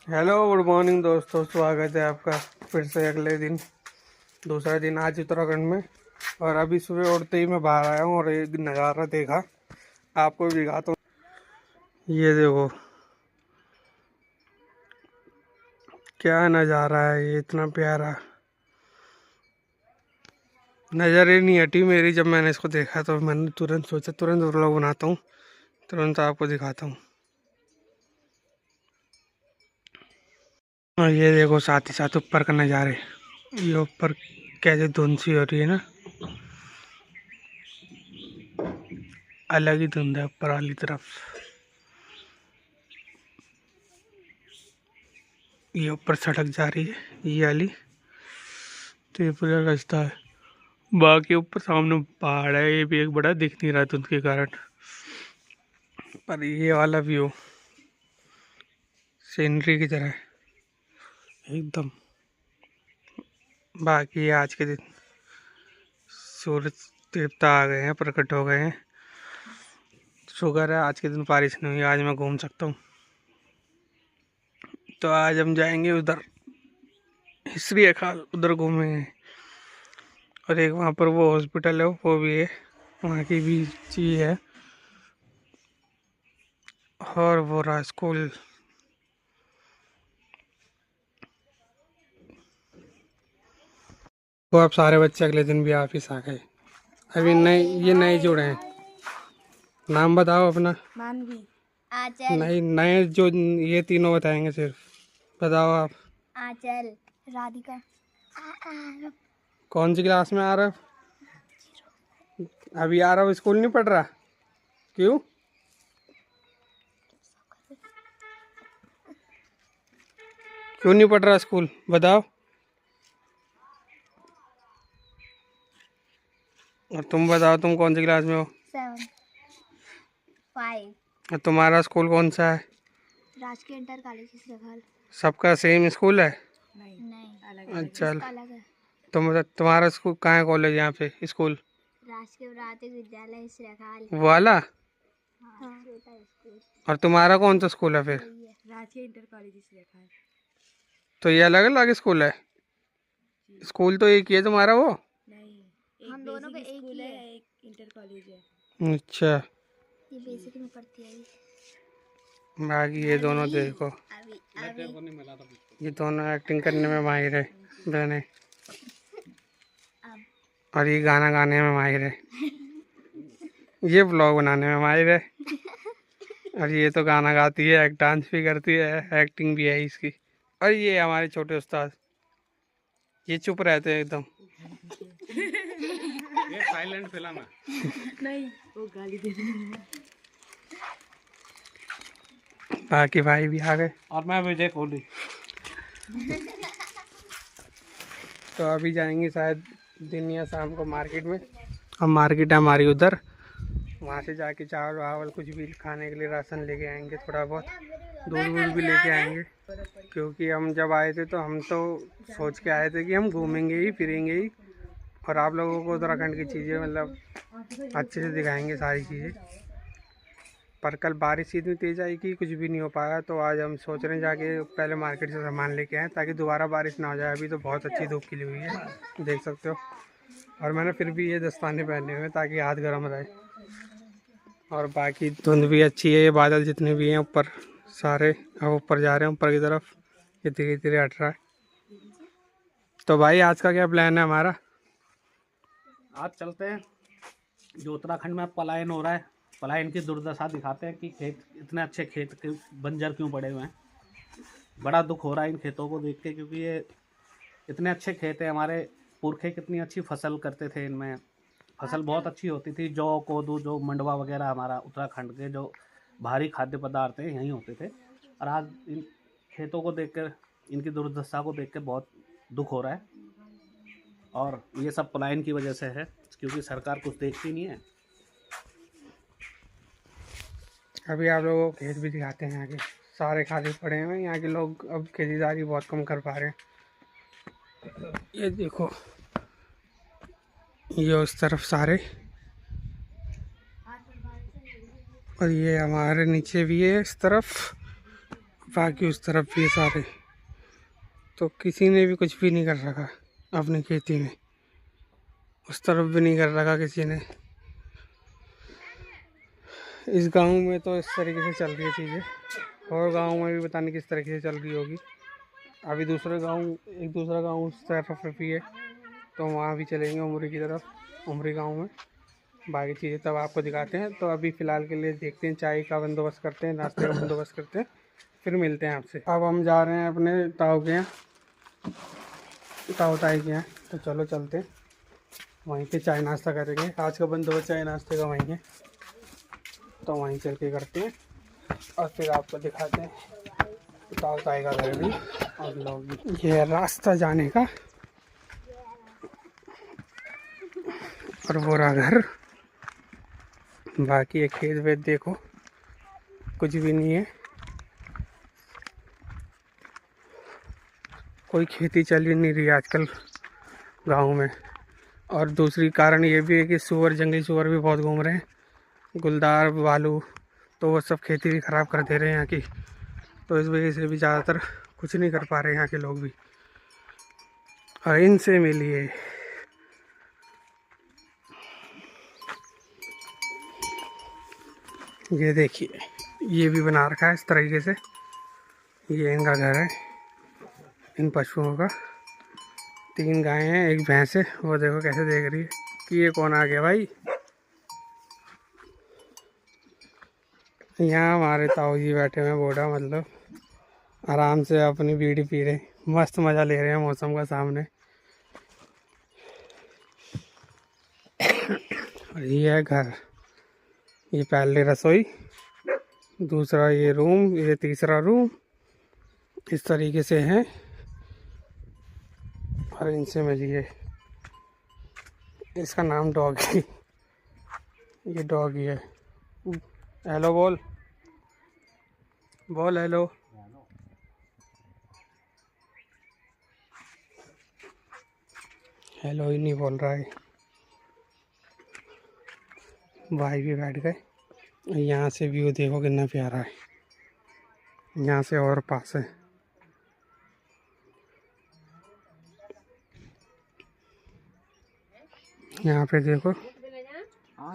Hello, good morning दोस्तों। स्वागत है आपका फिर से अगले दिन, दूसरा दिन आज उत्तराखंड में। और अभी सुबह उठते ही मैं बाहर आया हूँ और एक नज़ारा देखा, आपको भी दिखाता हूँ। ये देखो क्या नज़ारा है, ये इतना प्यारा। नज़र ही नहीं हटी मेरी, जब मैंने इसको देखा तो मैंने तुरंत सोचा तुरंत व्लॉग बनाता हूँ, तुरंत आपको दिखाता हूँ। और ये देखो साथ ही साथ ऊपर का नज़ारे, ये ऊपर कैसे धुंध सी हो रही है ना, अलग ही धुंध है ऊपर वाली तरफ। ये ऊपर सड़क जा रही है ये वाली, तो ये पूरा रास्ता है। बाकी ऊपर सामने पहाड़ है, ये भी एक बड़ा दिख नहीं रहा धुंध के कारण। पर ये वाला व्यू सीनरी की तरह है एकदम। बाकी आज के दिन सूरज देवता आ गए हैं, प्रकट हो गए हैं। शुक्र है आज के दिन बारिश नहीं हुई, आज मैं घूम सकता हूँ। तो आज हम जाएंगे उधर हिस्ट्री खाल, उधर घूमेंगे। और एक वहाँ पर वो हॉस्पिटल है वो भी है, वहाँ की भी चीज़ है। और वो रहा स्कूल, वो अब सारे बच्चे अगले दिन भी ऑफिस आ गए। अभी नए, ये नए जुड़े हैं। नाम बताओ अपना। मानवी, आंचल, नहीं, नए जो ये तीनों बताएंगे सिर्फ। बताओ आप। आंचल, राधिका, आरव। कौन सी क्लास में आ रहा है? अभी आ रहा हो, स्कूल नहीं पढ़ रहा? क्यों? क्यों नहीं पढ़ रहा स्कूल, बताओ। और तुम बताओ, तुम कौन सी क्लास में हो? 7, 5। और तुम्हारा स्कूल कौन सा है? राजकीय इंटर कॉलेज श्रीखल। सबका सेम स्कूल है? नहीं, अच्छा, अलग है। तुम्हारा स्कूल कहाँ है, कॉलेज यहाँ पे स्कूल? राजकीय प्राथमिक विद्यालय श्रीखल। वो वाला? हाँ, छोटा स्कूल। और तुम्हारा कौन सा स्कूल है फिर? राजकीय इंटर कॉलेज श्रीखल। तो ये अलग अलग स्कूल है? स्कूल तो एक ही है तुम्हारा वो? नहीं, हम दोनों का एक ही है, एक इंटर कॉलेज है। अच्छा, ये बेसिक में पढ़ती है। बाकी ये दोनों देखो, ये दोनों एक्टिंग करने में माहिर है बहने। और ये गाना गाने में माहिर है, ये ब्लॉग बनाने में माहिर है। और ये तो गाना गाती है, एक डांस भी करती है, एक्टिंग भी है इसकी। और ये हमारे छोटे उस्ताद, ये चुप रहते हैं एकदम। ये साइलेंट फिल्म है। नहीं, वो गाली दे रही है। बाकी भाई भी आ गए और मैं विजय कोहली। तो अभी जाएंगे शायद दिन या शाम को मार्केट में। अब मार्केट है हमारी उधर, वहाँ से जाके चावल वावल कुछ भी खाने के लिए राशन लेके आएंगे, थोड़ा बहुत दूध वूध भी लेके आएंगे। क्योंकि हम जब आए थे तो हम तो सोच के आए थे कि हम घूमेंगे ही फिरेंगे ही, और आप लोगों को उत्तराखंड की चीज़ें मतलब अच्छे से दिखाएंगे सारी चीज़ें। पर कल बारिश इतनी तेज़ आई कि कुछ भी नहीं हो पाया। तो आज हम सोच रहे हैं जाके पहले मार्केट से सामान लेके आएँ, ताकि दोबारा बारिश ना हो जाए। अभी तो बहुत अच्छी धूप खिली हुई है, देख सकते हो। और मैंने फिर भी ये दस्ताने पहने हुए हैं ताकि हाथ गर्म रहे। और बाकी धुंध भी अच्छी है, ये बादल जितने भी हैं ऊपर सारे अब ऊपर जा रहे हैं, ऊपर की तरफ ये धीरे धीरे हट रहा है। तो भाई आज का क्या प्लान है हमारा? आज चलते हैं, जो उत्तराखंड में पलायन हो रहा है, पलायन की दुर्दशा दिखाते हैं कि खेत, इतने अच्छे खेत बंजर क्यों पड़े हुए हैं। बड़ा दुख हो रहा है इन खेतों को देख के, क्योंकि ये इतने अच्छे खेत हैं, हमारे पुरखे कितनी अच्छी फसल करते थे, इनमें फसल बहुत अच्छी होती थी। जौ, कोदू, जो मंडवा वगैरह, हमारा उत्तराखंड के जो भारी खाद्य पदार्थ हैं यहीं होते थे। और आज इन खेतों को देखकर, इनकी दुर्दशा को देख कर बहुत दुख हो रहा है। और ये सब पलायन की वजह से है, क्योंकि सरकार कुछ देखती नहीं है। अभी आप लोगों को खेत भी दिखाते हैं, यहाँ के सारे खाली पड़े हैं। यहाँ के लोग अब खेतीबाड़ी बहुत कम कर पा रहे हैं। ये देखो, ये उस तरफ सारे, और ये हमारे नीचे भी है इस तरफ। बाकी उस तरफ भी सारे, तो किसी ने भी कुछ भी नहीं कर रखा अपनी खेती में, उस तरफ भी नहीं कर रखा किसी ने। इस गांव में तो इस तरीके से चल रही है चीज़ें, और गांव में भी पता नहीं किस तरीके से चल रही होगी। अभी दूसरा गांव उस तरफ भी है, तो वहाँ भी चलेंगे उमरी की तरफ, उमरी गांव में। बाकी चीज़ें तब आपको दिखाते हैं। तो अभी फ़िलहाल के लिए देखते हैं, चाय का बंदोबस्त करते हैं, नाश्ते का बंदोबस्त करते हैं, फिर मिलते हैं आपसे। अब हम जा रहे हैं अपने ताऊ के यहाँ, ताऊ ताई के यहाँ। तो चलो चलते हैं, वहीं पे चाय नाश्ता करेंगे। आज का बंदोबस्त चाय नाश्ते का वहीं है, तो वहीं चल के करते हैं और फिर आपको दिखाते हैं ताऊ ताई का घर भी और लोग भी। ये रास्ता जाने का, और वो रहा घर। बाकी ये खेत वेत देखो, कुछ भी नहीं है, कोई खेती चल ही नहीं रही आजकल गांव में। और दूसरी कारण ये भी है कि सूअर, जंगली सूअर भी बहुत घूम रहे हैं, गुलदार भालू, तो वो सब खेती भी ख़राब कर दे रहे हैं यहाँ की। तो इस वजह से भी ज़्यादातर कुछ नहीं कर पा रहे यहाँ के लोग भी। और इनसे मिलिए, ये देखिए, ये भी बना रखा है इस तरीके से। ये इनका घर है, इन पशुओं का। 3 गायें हैं, 1 भैंस है। वो देखो कैसे देख रही है कि ये कौन आ गया भाई। यहाँ हमारे ताऊ जी बैठे हुए हैं, बूढ़ा मतलब, आराम से अपनी बीड़ी पी रहे, मस्त मज़ा ले रहे हैं मौसम का सामने। और ये है घर, ये पहले रसोई, दूसरा ये रूम, ये तीसरा रूम, इस तरीके से है। और इनसे मिलिए, इसका नाम डॉगी, ये डॉगी है। हेलो बोल बोल, हेलो। हेलो ही नहीं बोल रहा है। भाई भी बैठ गए। यहाँ से व्यू देखो कितना प्यारा है, यहाँ से और पास है। यहाँ पे देखो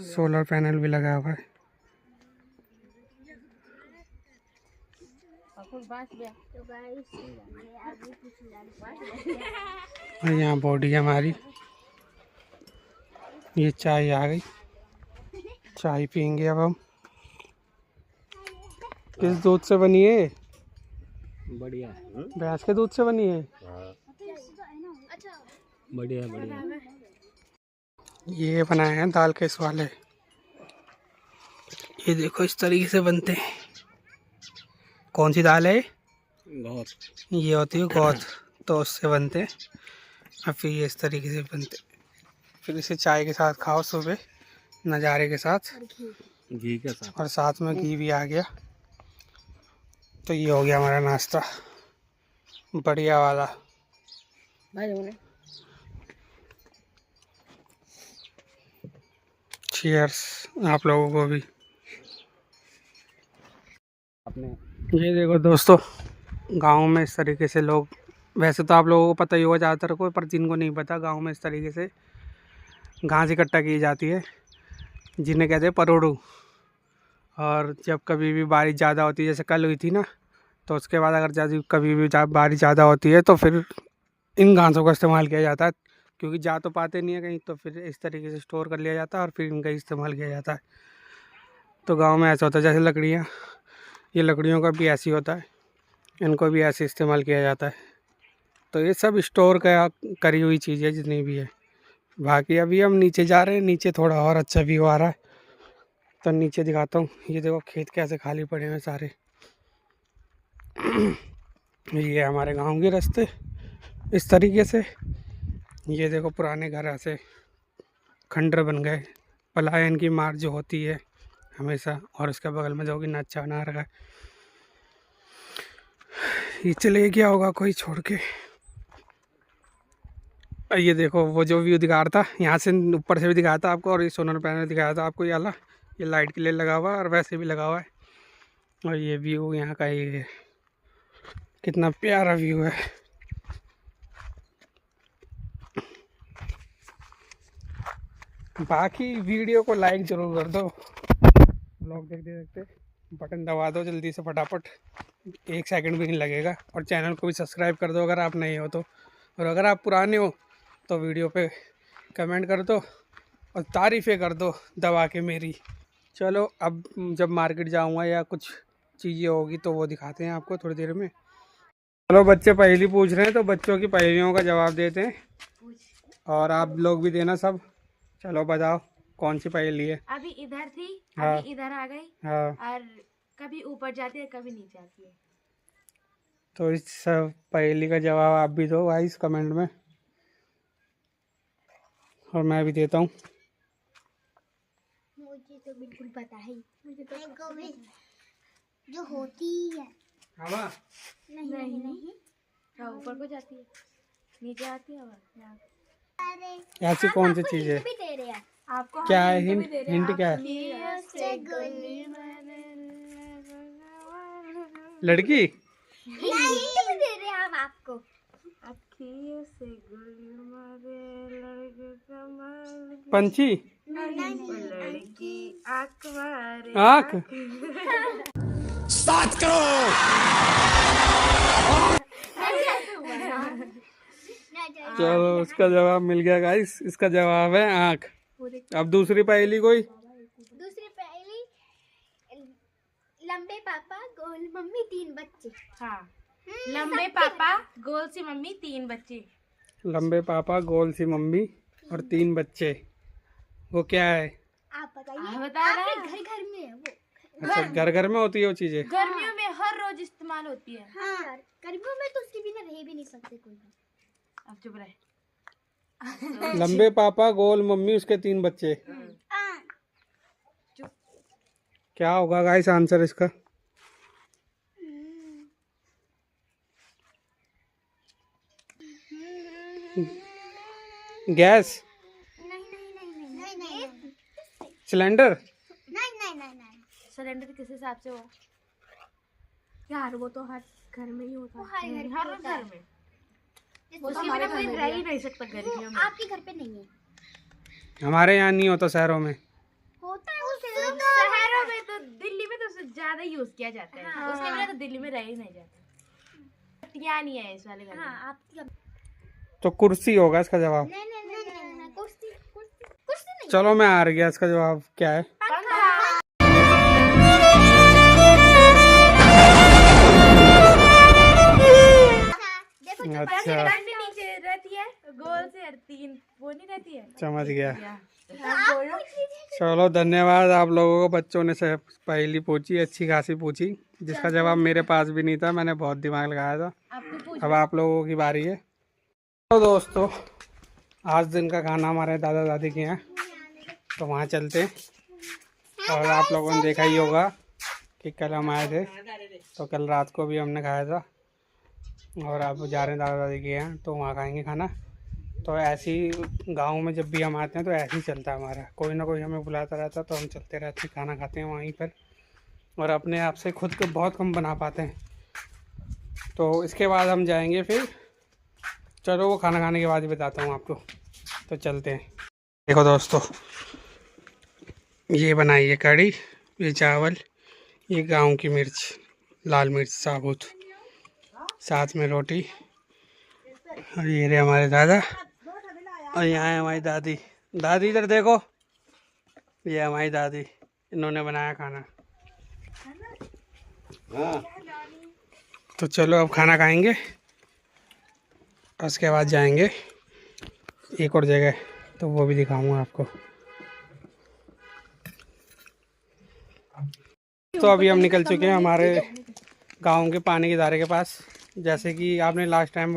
सोलर पैनल भी लगा हुआ है। और यहाँ बॉडी है हमारी। ये चाय आ गई, चाय पियेंगे अब हम। किस दूध से बनी है? बढ़िया, भैंस के दूध से बनी है। बढ़िया बढ़िया। ये बनाए हैं दाल के वाले, ये देखो इस तरीके से बनते हैं। कौन सी दाल है? बहुत। ये होती है गौत, तो उससे बनते हैं। और फिर ये इस तरीके से बनते, फिर इसे चाय के साथ खाओ सुबह, नज़ारे के साथ, घी के साथ, और साथ में घी भी आ गया। तो ये हो गया हमारा नाश्ता, बढ़िया वाला। चीयर्स आप लोगों को भी। अपने ये देखो दोस्तों, गांव में इस तरीके से लोग, वैसे तो आप लोगों को पता ही होगा ज़्यादातर को, पर जिनको नहीं पता, गांव में इस तरीके से घास इकट्ठा की जाती है, जिन्हें कहते हैं परोड़ू। और जब कभी भी बारिश ज़्यादा होती है, जैसे कल हुई थी ना, तो उसके बाद अगर ज़्यादा कभी भी बारिश ज़्यादा होती है, तो फिर इन घासों का इस्तेमाल किया जाता है, क्योंकि जा तो पाते नहीं है कहीं, तो फिर इस तरीके से स्टोर कर लिया जाता है और फिर इनका इस्तेमाल किया जाता है। तो गाँव में ऐसा होता है, जैसे लकड़ियाँ, ये लकड़ियों का भी ऐसे ही होता है, इनको भी ऐसे इस्तेमाल किया जाता है। तो ये सब स्टोर का करी हुई चीज़ें जितनी भी है। बाकी अभी हम नीचे जा रहे हैं, नीचे थोड़ा और अच्छा व्यू आ रहा है, तो नीचे दिखाता हूँ। ये देखो खेत कैसे खाली पड़े हैं सारे। ये हमारे गांव के रास्ते इस तरीके से। ये देखो पुराने घर ऐसे खंडर बन गए, पलायन की मार जो होती है हमेशा। और उसके बगल में जो कि अच्छा बना रखा है, ये चले गया होगा कोई छोड़ के। ये देखो वो जो व्यू दिखा रहा था, यहाँ से ऊपर से भी दिखाया था आपको, और ये सोलर पैनल दिखाया था आपको, ये वाला, ये लाइट के लिए लगा हुआ है और वैसे भी लगा हुआ है। और ये व्यू यहाँ का ये है। कितना प्यारा व्यू है। बाकी वीडियो को लाइक जरूर कर दो। ब्लॉग देखते देखते बटन दबा दो जल्दी से फटाफट, 1 सेकंड भी नहीं लगेगा। और चैनल को भी सब्सक्राइब कर दो अगर आप नए हो तो। और अगर आप पुराने हो तो वीडियो पे कमेंट कर दो और तारीफ़ें कर दो दबा के मेरी। चलो अब जब मार्केट जाऊंगा या कुछ चीज़ें होगी तो वो दिखाते हैं आपको थोड़ी देर में। चलो बच्चे पहेली पूछ रहे हैं तो बच्चों की पहेलियों का जवाब देते हैं, और आप लोग भी देना सब। चलो बताओ कौन सी पहेली है। अभी इधर थी, हाँ। अभी इधर आ गई, हाँ, और कभी ऊपर जाती है कभी नीचे आती है। तो इस सब पहेली का जवाब आप भी दो भाई इस कमेंट में, और मैं भी देता हूँ। मुझे तो बिल्कुल पता है, मुझे तो भी जो होती है। हवा नहीं नहीं नहीं, हाँ, ऊपर को जाती है, नीचे आती है और यहाँ। अरे ऐसी कौन सी चीज़ है? भी दे रहे हैं आपको क्या हम है hint हिंट? भी दे रहे हैं। हिंट क्या है? लड़की? हिंट भी दे रहे हैं हम आपको। अखियों से गुल मारे लड़के कमाल की, पंछी? लड़की आँख मारे आँख? चलो उसका जवाब मिल गया गाइस, इसका जवाब है आँख। अब दूसरी पहेली कोई? दूसरी पहेली, लंबे पापा गोल मम्मी 3 बच्चे। हाँ, लंबे पापा गोल सी मम्मी 3 बच्चे। लंबे पापा गोल सी मम्मी और 3 बच्चे, वो क्या है? आप बताइए। आप बता रहे हैं। घर घर में है वो। अच्छा, घर घर में होती है वो चीज़ें? गर्मियों में हर रोज इस्तेमाल होती है। हाँ, गर्मियों में तो उसके बिना रह भी नहीं सकते कोई भी। अब चुप रहे। लंबे पापा गोल मम्मी उसके 3 बच्चे, क्या होगा गाइस आंसर इसका? गैस? नहीं नहीं नहीं नहीं नहीं नहीं सिलेंडर? नहीं नहीं नहीं नहीं। सिलेंडर किस हिसाब से हो यार? वो तो हर घर में ही होता वो हर घर में हर होता घर है। में। वो उसके बिना कोई रह ही नहीं सकता गर्मियों में। आपके घर पे नहीं है। हमारे यहाँ नहीं होता, शहरों में। होता है उस शहरों में तो, दिल्ली में तो उससे ज्यादा यूज किया जाता है। हाँ। उसके बिना तो दिल्ली में रह ही नहीं जाता। पट्टियाँ नहीं है इस वाले घर में। हाँ आपके घर। तो कुर्सी होगा इसका जवाब। नहीं नहीं नहीं नहीं नहीं, कुर्सी कुर्सी कुर्सी नहीं। चलो मैं हार गया, इसका जवाब क्या है? पंखा। देखो अच्छा, डंडी नीचे रहती है गोल से, 3 वो नहीं रहती है। समझ गया। आप बोलो। चलो धन्यवाद आप लोगों को, बच्चों ने से पहेली पूछी, अच्छी खासी पूछी, जिसका जवाब मेरे पास भी नहीं था, मैंने बहुत दिमाग लगाया था। आपको पूछ अब आप लोगों की बारी है। तो दोस्तों आज दिन का खाना हमारे दादा दादी के यहाँ, तो वहाँ चलते हैं। और आप लोगों ने देखा ही होगा कि कल हम आए थे, तो कल रात को भी हमने खाया था, और अब जा रहे हैं दादा दादी के यहाँ, तो वहाँ खाएंगे खाना। तो ऐसे ही गाँव में जब भी हम आते हैं तो ऐसे ही चलता है हमारा, कोई ना कोई हमें बुलाता रहता है तो हम चलते रहते हैं, खाना खाते हैं वहीं पर, और अपने आप से खुद को बहुत कम बना पाते हैं। तो इसके बाद हम जाएंगे फिर, चलो वो खाना खाने के बाद ही बताता हूँ आपको। तो चलते हैं। देखो दोस्तों, ये बनाई है कढ़ी, ये चावल, ये गाँव की मिर्च, लाल मिर्च साबुत, साथ में रोटी, और ये रहे हमारे दादा, और यहाँ है हमारी दादी। दादी इधर देखो, ये हमारी दादी, इन्होंने बनाया खाना। तो चलो अब खाना खाएंगे, उसके बाद जाएंगे एक और जगह, तो वो भी दिखाऊंगा आपको। तो अभी हम निकल चुके हैं हमारे गांव के पानी के धारे के पास। जैसे कि आपने लास्ट टाइम